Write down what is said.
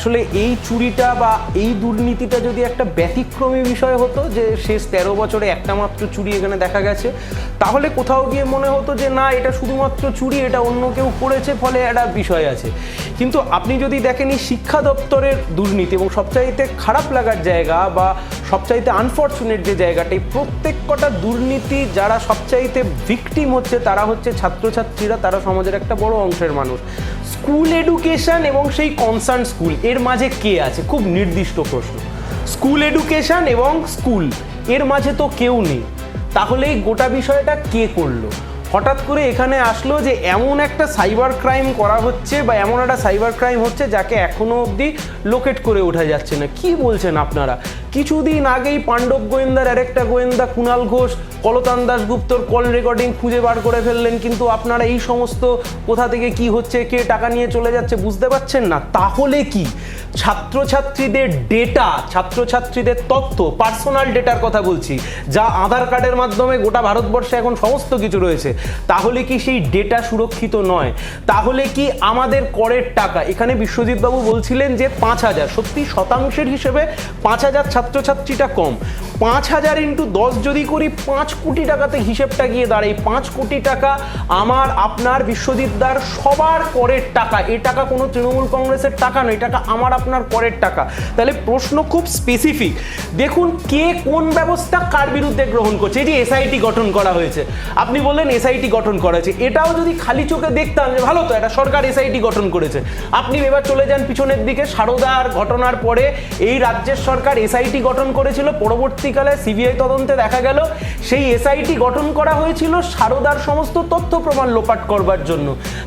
আসলে এই চুরিটা বা এই দুর্নীতিটা যদি একটা ব্যতিক্রমী বিষয় হতো যে শেষ 13 বছরে একটা মাত্র চুরি এখানে দেখা গেছে, তাহলে কোথাও গিয়ে মনে হতো যে না, এটা শুধুমাত্র চুরি, এটা অন্য কেউ করেছে, ফলে একটা বিষয় আছে। কিন্তু আপনি যদি দেখেন এই শিক্ষা দপ্তরের দুর্নীতি, এবং সবচাইতে খারাপ লাগার জায়গা বা সবচাইতে আনফর্চুনেট যে জায়গাটাই, প্রত্যেক কটা দুর্নীতি যারা সবচাইতে ভিকটিম হচ্ছে তারা হচ্ছে ছাত্রছাত্রীরা, তারা সমাজের একটা বড় অংশের মানুষ। স্কুল এডুকেশন এবং সেই কনসার্ন স্কুল, এর মাঝে কে আছে? খুব নির্দিষ্ট প্রশ্ন। স্কুল এডুকেশন এবং স্কুল, এর মাঝে তো কেউ নেই। তাহলে এই গোটা বিষয়টা কে করলো? হঠাৎ করে এখানে আসলো যে এমন একটা সাইবার ক্রাইম করা হচ্ছে বা এমন একটা সাইবার ক্রাইম হচ্ছে যাকে এখনো অবধি লোকেট করে ওঠা যাচ্ছে না। কি বলছেন আপনারা? কিছুদিন আগেই পাণ্ডব গোয়েন্দার আরেকটা গোয়েন্দা কুণাল ঘোষ কলতান দাশগুপ্তর কল রেকর্ডিং খুঁজে বার করে ফেললেন, কিন্তু আপনারা এই সমস্ত কোথা থেকে কি হচ্ছে, কে টাকা নিয়ে চলে যাচ্ছে বুঝতে পারছেন না। তাহলে কি ছাত্রছাত্রীদের ডেটা, ছাত্রছাত্রীদের তথ্য, পার্সোনাল ডেটার কথা বলছি, যা আধার কার্ডের মাধ্যমে গোটা ভারতবর্ষে এখন সমস্ত কিছু রয়েছে, তাহলে কি সেই ডেটা সুরক্ষিত নয়? তাহলে কি আমাদের করের টাকা, এখানে বিশ্বজিৎবাবু বলছিলেন যে 5,000, সত্যি শতাংশের হিসেবে 5,000 ছাত্রছাত্রীটা কম। 5,000 ইন্টু 10 যদি করি, 5 কোটি টাকাতে হিসেবটা গিয়ে দাঁড়ায়। 5 কোটি টাকা আমার, আপনার, বিশ্বজিৎদার সবার করের টাকা। এ টাকা কোনো তৃণমূল কংগ্রেসের টাকা নয়, টাকা আমার আপনার করের টাকা। তাহলে প্রশ্ন খুব স্পেসিফিক। দেখুন কে কোন ব্যবস্থা কার বিরুদ্ধে গ্রহণ করছে। এই যে এসআইটি গঠন করা হয়েছে, আপনি বললেন এসআইটি গঠন করা হয়েছে, এটাও যদি খালি চোখে দেখতাম যে ভালো তো, একটা সরকার এসআইটি গঠন করেছে। আপনি এবার চলে যান পিছনের দিকে, সারদার ঘটনার পরে এই রাজ্যের সরকার এসআইটি গঠন করেছিল, পরবর্তীকালে সিবিআই তদন্তে দেখা গেল সেই এসআইটি গঠন করা হয়েছিল সারদার সমস্ত তথ্য প্রমাণ লোপাট করবার জন্য।